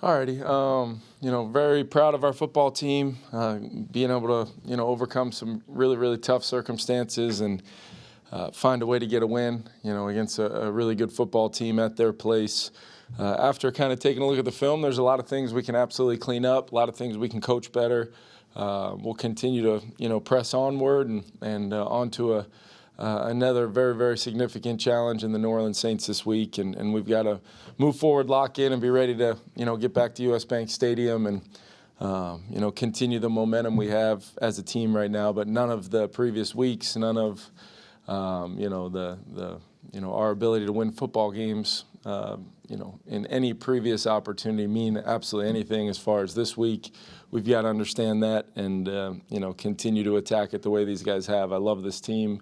Alrighty, very proud of our football team, being able to, overcome some really, really tough circumstances and find a way to get a win, against a really good football team at their place. After kind of taking a look at the film, there's a lot of things we can absolutely clean up, a lot of things we can coach better. We'll continue to, press onward and onto another very, very significant challenge in the New Orleans Saints this week, and we've got to move forward, lock in, and be ready to, get back to U.S. Bank Stadium and, continue the momentum we have as a team right now. But none of the previous weeks, none of, our ability to win football games, in any previous opportunity mean absolutely anything as far as this week. We've got to understand that and, continue to attack it the way these guys have. I love this team.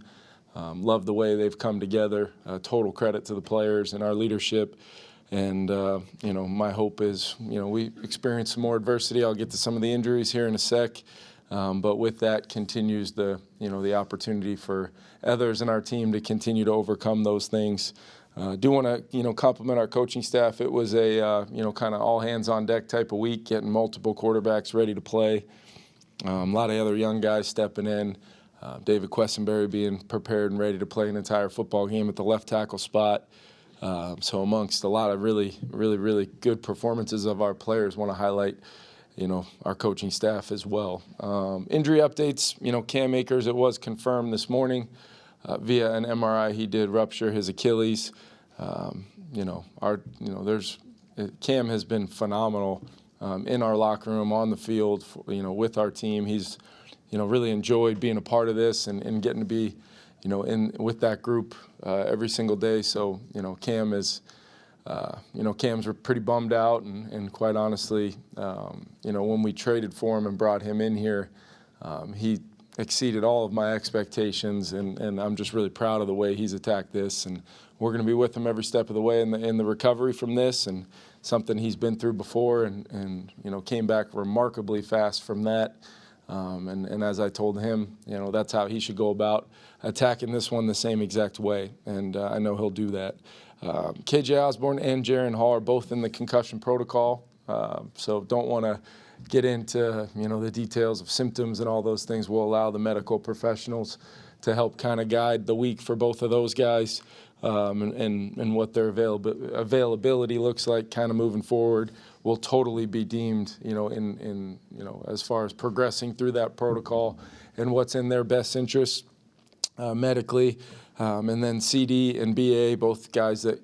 Love the way they've come together. Total credit to the players and our leadership. And, my hope is, we experience some more adversity. I'll get to some of the injuries here in a sec. But with that continues the opportunity for others in our team to continue to overcome those things. Do want to, compliment our coaching staff. It was a, kind of all hands on deck type of week, getting multiple quarterbacks ready to play. A lot of other young guys stepping in. David Questenberry being prepared and ready to play an entire football game at the left tackle spot. So amongst a lot of really, really, really good performances of our players, want to highlight, our coaching staff as well. Injury updates, Cam Akers, it was confirmed this morning via an MRI he did rupture his Achilles. Cam has been phenomenal in our locker room, on the field, with our team. He's really enjoyed being a part of this and getting to be, with that group every single day. So, Cam is, Cam's pretty bummed out, and quite honestly, when we traded for him and brought him in here, he exceeded all of my expectations, and I'm just really proud of the way he's attacked this. And we're going to be with him every step of the way in the recovery from this, and something he's been through before, and came back remarkably fast from that. And as I told him, that's how he should go about attacking this one the same exact way, and I know he'll do that. KJ Osborne and Jaron Hall are both in the concussion protocol, so don't want to get into the details of symptoms and all those things. We'll allow the medical professionals to help kind of guide the week for both of those guys, and what their availability looks like kind of moving forward. Will totally be deemed, in as far as progressing through that protocol and what's in their best interest medically. And then CD and BA, both guys that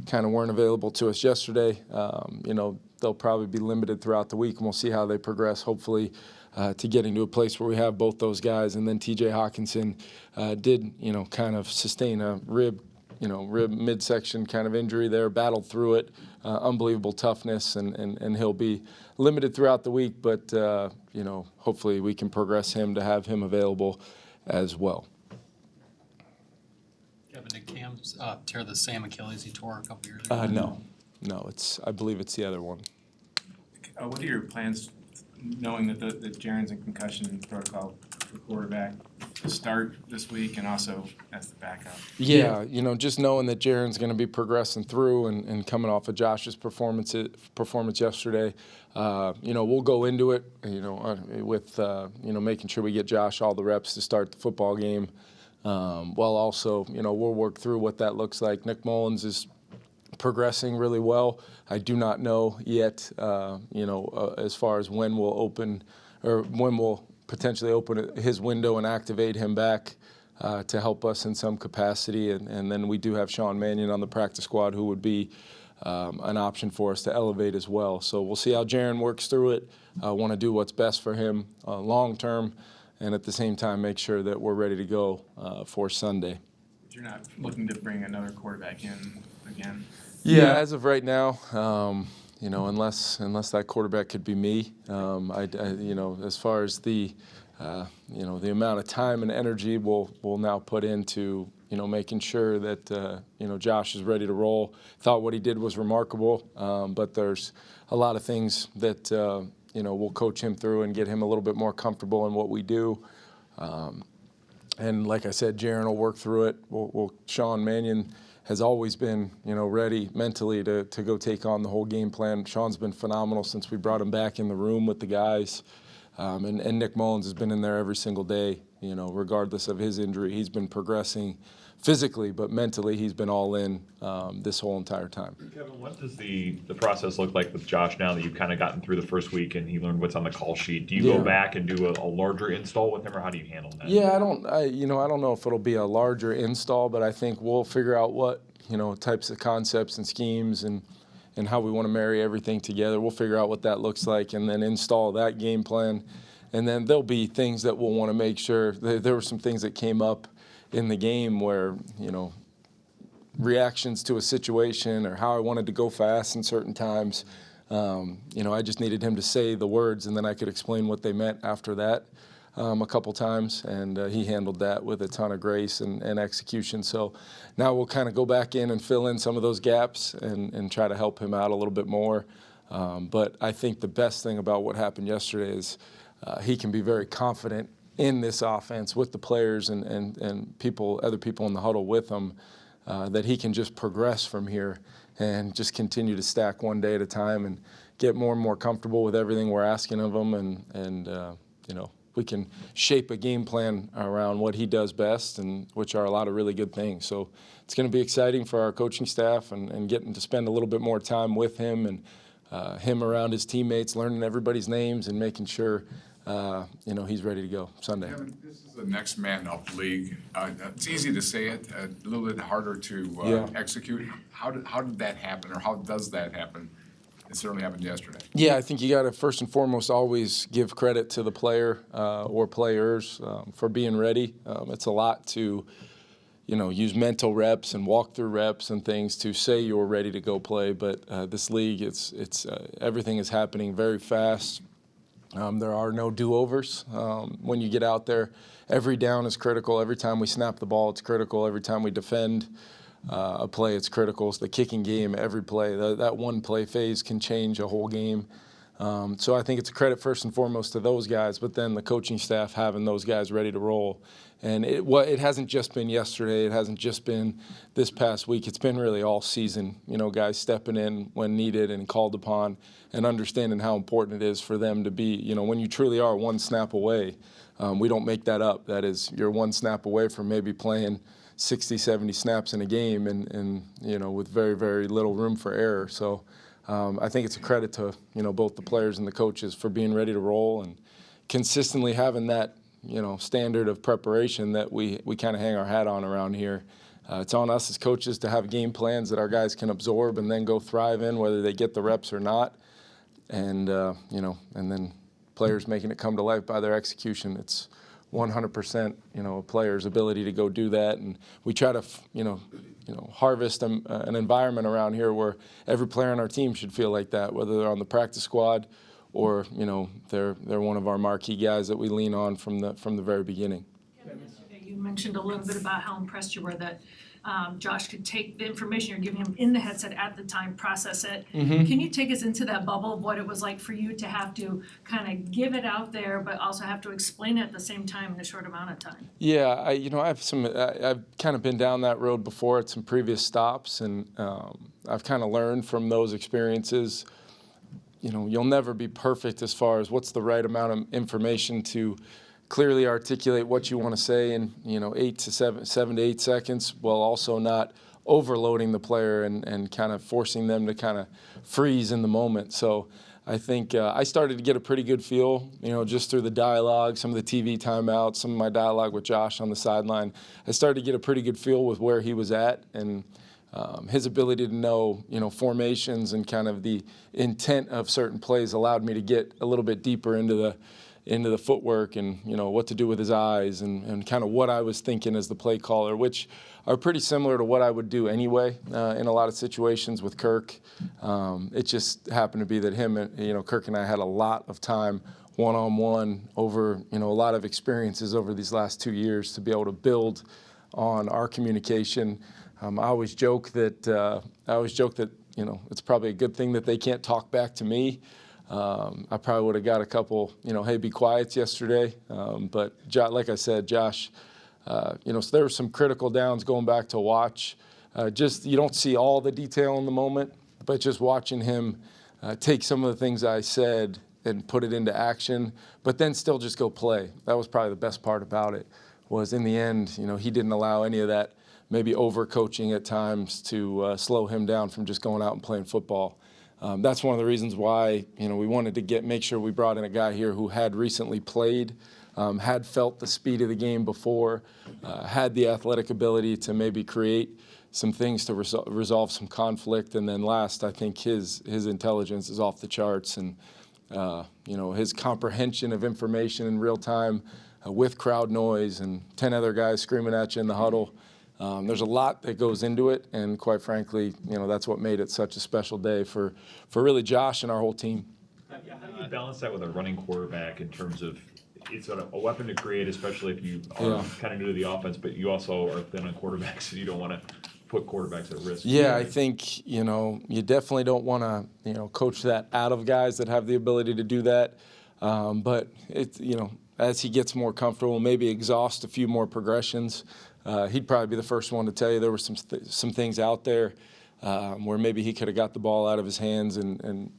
kind of weren't available to us yesterday, they'll probably be limited throughout the week, and we'll see how they progress, hopefully, to getting to a place where we have both those guys. And then TJ Hawkinson did, kind of sustain a rib midsection kind of injury there, battled through it, unbelievable toughness, and he'll be limited throughout the week, but, hopefully we can progress him to have him available as well. Kevin, did Cam tear the same Achilles he tore a couple years ago? No, I believe it's the other one. What are your plans, knowing that Jaron's in concussion protocol for quarterback, to start this week and also as the backup? Yeah, just knowing that Jaron's going to be progressing through and coming off of Josh's performance yesterday, we'll go into it, with, making sure we get Josh all the reps to start the football game. While also, we'll work through what that looks like. Nick Mullins is progressing really well. I do not know yet, as far as when we'll open, or when we'll potentially open his window and activate him back to help us in some capacity. And then we do have Sean Mannion on the practice squad, who would be an option for us to elevate as well. So we'll see how Jaron works through it. I want to do what's best for him long term, and at the same time make sure that we're ready to go for Sunday. But you're not looking to bring another quarterback in again? Yeah, as of right now, unless that quarterback could be me, as far as the amount of time and energy we'll now put into, making sure that, Josh is ready to roll. Thought what he did was remarkable, but there's a lot of things that, we'll coach him through and get him a little bit more comfortable in what we do. And like I said, Jaron will work through it. Sean Mannion has always been, ready mentally to go take on the whole game plan. Sean's been phenomenal since we brought him back in the room with the guys. And Nick Mullins has been in there every single day, regardless of his injury. He's been progressing physically, but mentally he's been all in this whole entire time. Kevin, what does the process look like with Josh now that you've kind of gotten through the first week and he learned what's on the call sheet? Do you go back and do a larger install with him, or how do you handle that? Yeah, I don't know if it'll be a larger install, but I think we'll figure out what, types of concepts and schemes and how we want to marry everything together. We'll figure out what that looks like and then install that game plan. And then there'll be things that we'll want to make sure. There were some things that came up in the game where, reactions to a situation or how I wanted to go fast in certain times. I just needed him to say the words and then I could explain what they meant after that a couple times. And he handled that with a ton of grace and execution. So now we'll kind of go back in and fill in some of those gaps and try to help him out a little bit more. But I think the best thing about what happened yesterday is he can be very confident in this offense with the players and other people in the huddle with him, that he can just progress from here and just continue to stack one day at a time and get more and more comfortable with everything we're asking of him. And we can shape a game plan around what he does best, and which are a lot of really good things. So it's going to be exciting for our coaching staff and getting to spend a little bit more time with him and him around his teammates, learning everybody's names and making sure he's ready to go Sunday. Kevin, this is the next man up league. It's easy to say it, a little bit harder to execute. How did that happen, or how does that happen? It certainly happened yesterday. Yeah, I think you got to first and foremost always give credit to the player or players for being ready. It's a lot to, use mental reps and walk through reps and things to say you're ready to go play. But this league, it's everything is happening very fast. There are no do-overs when you get out there. Every down is critical. Every time we snap the ball, it's critical. Every time we defend a play, it's critical. It's the kicking game, every play. That one play phase can change a whole game. So I think it's a credit first and foremost to those guys, but then the coaching staff having those guys ready to roll. And it hasn't just been yesterday. It hasn't just been this past week. It's been really all season, guys stepping in when needed and called upon and understanding how important it is for them to be, when you truly are one snap away. We don't make that up. That is, you're one snap away from maybe playing 60, 70 snaps in a game and with very, very little room for error. So I think it's a credit to, both the players and the coaches for being ready to roll and consistently having that, standard of preparation that we kind of hang our hat on around here. It's on us as coaches to have game plans that our guys can absorb and then go thrive in, whether they get the reps or not. And, and then players making it come to life by their execution. It's 100%, a player's ability to go do that. And we try to, harvest an environment around here where every player on our team should feel like that, whether they're on the practice squad or, they're one of our marquee guys that we lean on from the very beginning. Kevin, yesterday you mentioned a little bit about how impressed you were that Josh could take the information you're giving him in the headset at the time, process it. Mm-hmm. Can you take us into that bubble of what it was like for you to have to kind of give it out there, but also have to explain it at the same time in a short amount of time? Yeah, I've kind of been down that road before at some previous stops, and I've kind of learned from those experiences. You'll never be perfect as far as what's the right amount of information to clearly articulate what you want to say in 7 to 8 seconds, while also not overloading the player and kind of forcing them to kind of freeze in the moment. So I think I started to get a pretty good feel, just through the dialogue, some of the TV timeouts, some of my dialogue with Josh on the sideline. I started to get a pretty good feel with where he was at and his ability to know, formations and kind of the intent of certain plays allowed me to get a little bit deeper into the footwork and, what to do with his eyes and kind of what I was thinking as the play caller, which are pretty similar to what I would do anyway in a lot of situations with Kirk. It just happened to be that him and, Kirk and I had a lot of time one-on-one over, a lot of experiences over these last 2 years to be able to build on our communication. I always joke that, it's probably a good thing that they can't talk back to me. I probably would have got a couple, hey, be quiet yesterday. But like I said, Josh, so there were some critical downs going back to watch just you don't see all the detail in the moment, but just watching him take some of the things I said and put it into action, but then still just go play. That was probably the best part about it, was in the end, he didn't allow any of that maybe over-coaching at times to slow him down from just going out and playing football. That's one of the reasons why, we wanted to make sure we brought in a guy here who had recently played, had felt the speed of the game before, had the athletic ability to maybe create some things to resolve some conflict. And then last, I think his intelligence is off the charts, and his comprehension of information in real time with crowd noise and 10 other guys screaming at you in the huddle. There's a lot that goes into it, and quite frankly, that's what made it such a special day for really Josh and our whole team. How do you balance that with a running quarterback in terms of it's a weapon to create, especially if you are kind of new to the offense, but you also are thin on quarterbacks and you don't want to put quarterbacks at risk? Yeah, I think, you definitely don't want to, coach that out of guys that have the ability to do that. But it's, as he gets more comfortable, maybe exhaust a few more progressions. He'd probably be the first one to tell you there were some things out there where maybe he could have got the ball out of his hands, and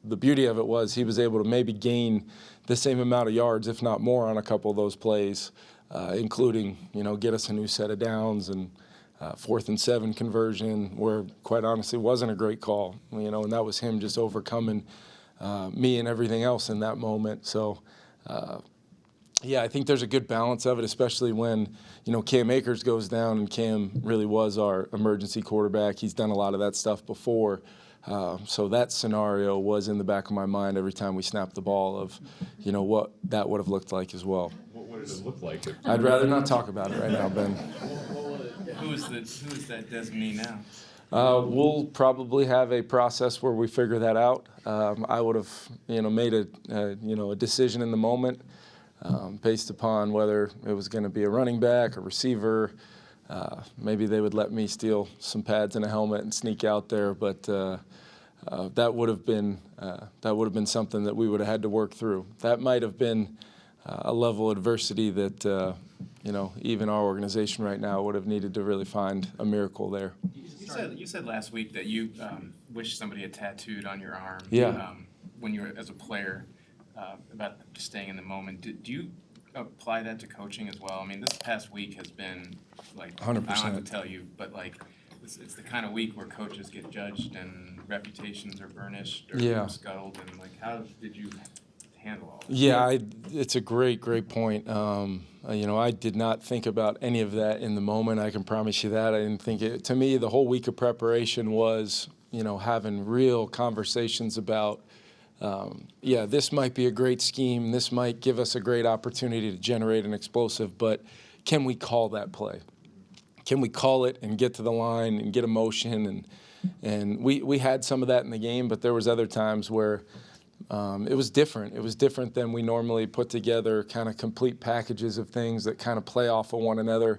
the beauty of it was he was able to maybe gain the same amount of yards, if not more, on a couple of those plays, including, get us a new set of downs and 4th and 7 conversion where, quite honestly, wasn't a great call, and that was him just overcoming me and everything else in that moment. So, I think there's a good balance of it, especially when, Cam Akers goes down, and Cam really was our emergency quarterback. He's done a lot of that stuff before. So that scenario was in the back of my mind every time we snapped the ball of, what that would have looked like as well. What did it look like? I'd rather not talk about it right now, Ben. Who is that designee now? We'll probably have a process where we figure that out. I would have, made a decision in the moment based upon whether it was going to be a running back, a receiver. Maybe they would let me steal some pads and a helmet and sneak out there, but that would have been something that we would have had to work through. That might have been a level of adversity that even our organization right now would have needed to really find a miracle there. You said last week that you wish somebody had tattooed on your arm. Yeah. When you were as a player, about just staying in the moment. Do you apply that to coaching as well? I mean, this past week has been like 100%. I don't have to tell you, but like it's the kind of week where coaches get judged and reputations are burnished or scuttled, and like how did you handle all that? Yeah, it's a great point. I did not think about any of that in the moment. I can promise you that. I didn't think it. To me, the whole week of preparation was, having real conversations about, this might be a great scheme. This might give us a great opportunity to generate an explosive, but can we call that play? Can we call it and get to the line and get emotion? And we had some of that in the game, but there was other times where it was different. It was different than we normally put together kind of complete packages of things that kind of play off of one another.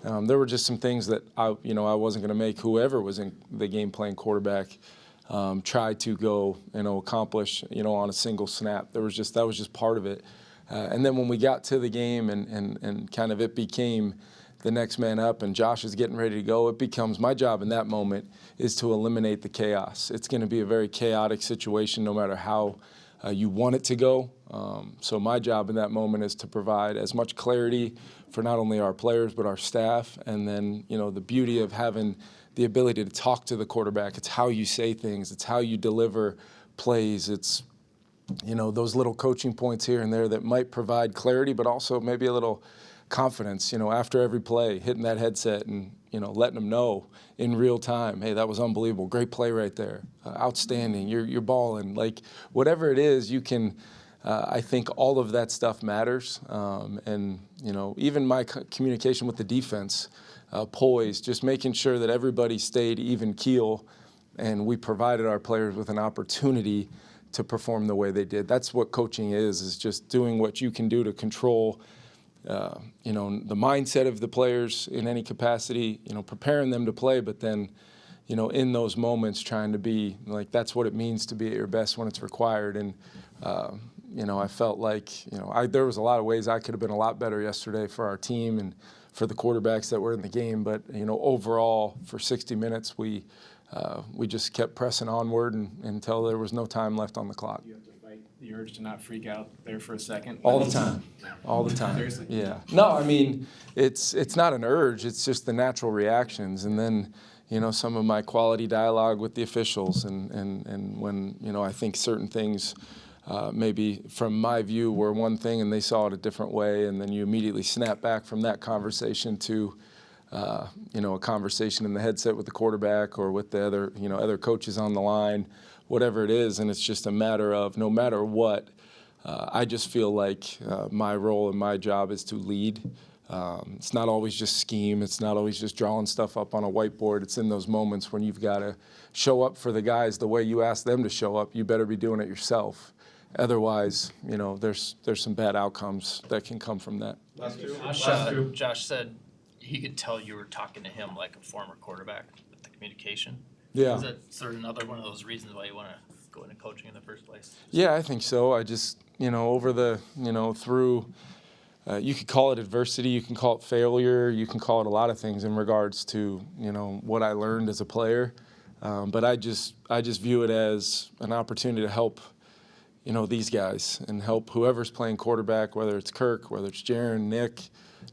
There were just some things that I wasn't going to make whoever was in the game playing quarterback try to go, accomplish, on a single snap. That was just part of it. And then when we got to the game and kind of it became the next man up and Josh is getting ready to go, it becomes my job in that moment is to eliminate the chaos. It's going to be a very chaotic situation no matter how you want it to go. So my job in that moment is to provide as much clarity for not only our players but our staff, and then, the beauty of having the ability to talk to the quarterback. It's how you say things. It's how you deliver plays. It's, those little coaching points here and there that might provide clarity, but also maybe a little confidence, after every play, hitting that headset and, letting them know in real time, hey, that was unbelievable. Great play right there. Outstanding. You're balling. Like, whatever it is, you can, I think all of that stuff matters. And, even my communication with the defense, poise, just making sure that everybody stayed even keel and we provided our players with an opportunity to perform the way they did. That's what coaching is just doing what you can do to control the mindset of the players in any capacity, preparing them to play, but then, in those moments trying to be like, that's what it means to be at your best when it's required. And, I felt like, there was a lot of ways I could have been a lot better yesterday for our team and for the quarterbacks that were in the game. But, overall, for 60 minutes, we just kept pressing onward until there was no time left on the clock. You have to fight the urge to not freak out there for a second. All the time. All the time. Seriously? Yeah. No, I mean, it's not an urge. It's just the natural reactions. And then, some of my quality dialogue with the officials and when, I think certain things maybe from my view were one thing and they saw it a different way. And then you immediately snap back from that conversation to, a conversation in the headset with the quarterback or with the other coaches on the line, whatever it is. And it's just a matter of no matter what, I just feel like my role and my job is to lead. It's not always just scheme. It's not always just drawing stuff up on a whiteboard. It's in those moments when you've got to show up for the guys the way you ask them to show up. You better be doing it yourself. Otherwise, there's some bad outcomes that can come from that. Josh said he could tell you were talking to him like a former quarterback with the communication. Yeah. Is that sort of another one of those reasons why you want to go into coaching in the first place? Yeah, I think so. I just, over the, through, you could call it adversity, you can call it failure, you can call it a lot of things in regards to, what I learned as a player. But I just view it as an opportunity to help, these guys and help whoever's playing quarterback, whether it's Kirk, whether it's Jaron, Nick,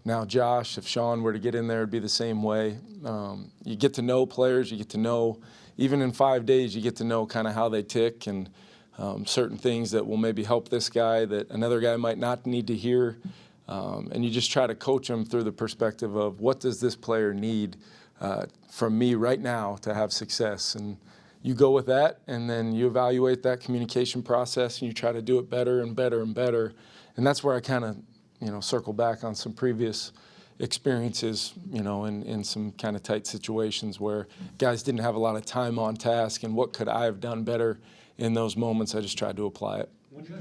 now Josh. If Sean were to get in there, it'd be the same way. You get to know players, you get to know, even in 5 days, you get to know kind of how they tick and certain things that will maybe help this guy that another guy might not need to hear. And you just try to coach them through the perspective of what does this player need from me right now to have success. And you go with that, and then you evaluate that communication process, and you try to do it better and better and better. And that's where I kind of, circle back on some previous experiences, in some kind of tight situations where guys didn't have a lot of time on task, and what could I have done better in those moments? I just tried to apply it.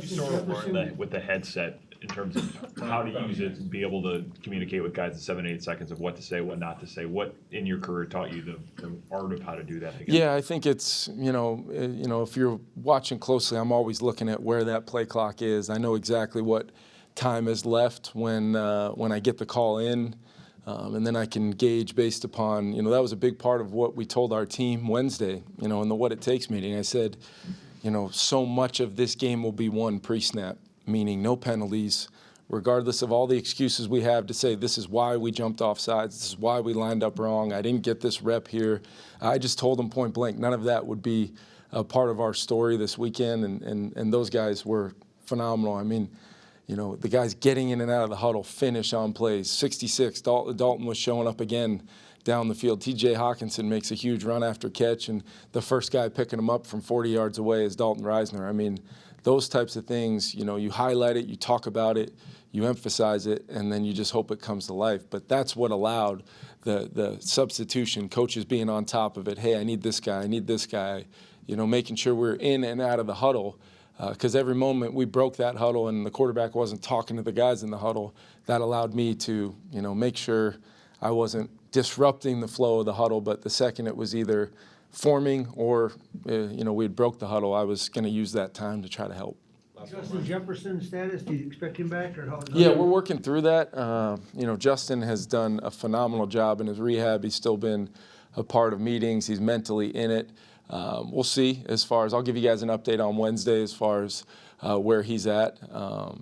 You sort of learn with the headset in terms of how to use it and be able to communicate with guys in 7 to 8 seconds of what to say, what not to say. What in your career taught you the art of how to do that? Again? Yeah, I think it's if you're watching closely, I'm always looking at where that play clock is. I know exactly what time is left when I get the call in. And then I can gauge based upon, that was a big part of what we told our team Wednesday, in the What It Takes meeting. I said, so much of this game will be won pre-snap, meaning no penalties, regardless of all the excuses we have to say this is why we jumped off sides, this is why we lined up wrong, I didn't get this rep here. I just told them point blank, none of that would be a part of our story this weekend, and those guys were phenomenal. I mean, the guys getting in and out of the huddle, finish on plays. 66, Dalton was showing up again down the field. T.J. Hawkinson makes a huge run after catch, and the first guy picking him up from 40 yards away is Dalton Reisner. I mean, those types of things, you highlight it, you talk about it, you emphasize it, and then you just hope it comes to life. But that's what allowed the substitution, coaches being on top of it. Hey, I need this guy, making sure we're in and out of the huddle. Because every moment we broke that huddle and the quarterback wasn't talking to the guys in the huddle, that allowed me to, make sure I wasn't disrupting the flow of the huddle. But the second it was either forming or, we had broke the huddle, I was going to use that time to try to help. Justin Jefferson status, do you expect him back or how? Yeah, we're working through that. Justin has done a phenomenal job in his rehab. He's still been a part of meetings. He's mentally in it. We'll see as far as, I'll give you guys an update on Wednesday as far as where he's at.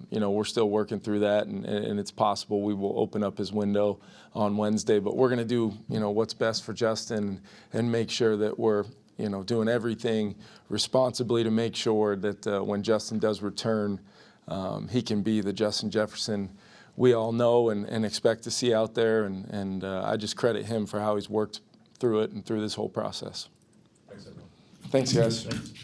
We're still working through that, and it's possible we will open up his window on Wednesday. But we're going to do, what's best for Justin and make sure that we're, doing everything responsibly to make sure that when Justin does return, he can be the Justin Jefferson we all know and expect to see out there. And I just credit him for how he's worked through it and through this whole process. Thanks, guys.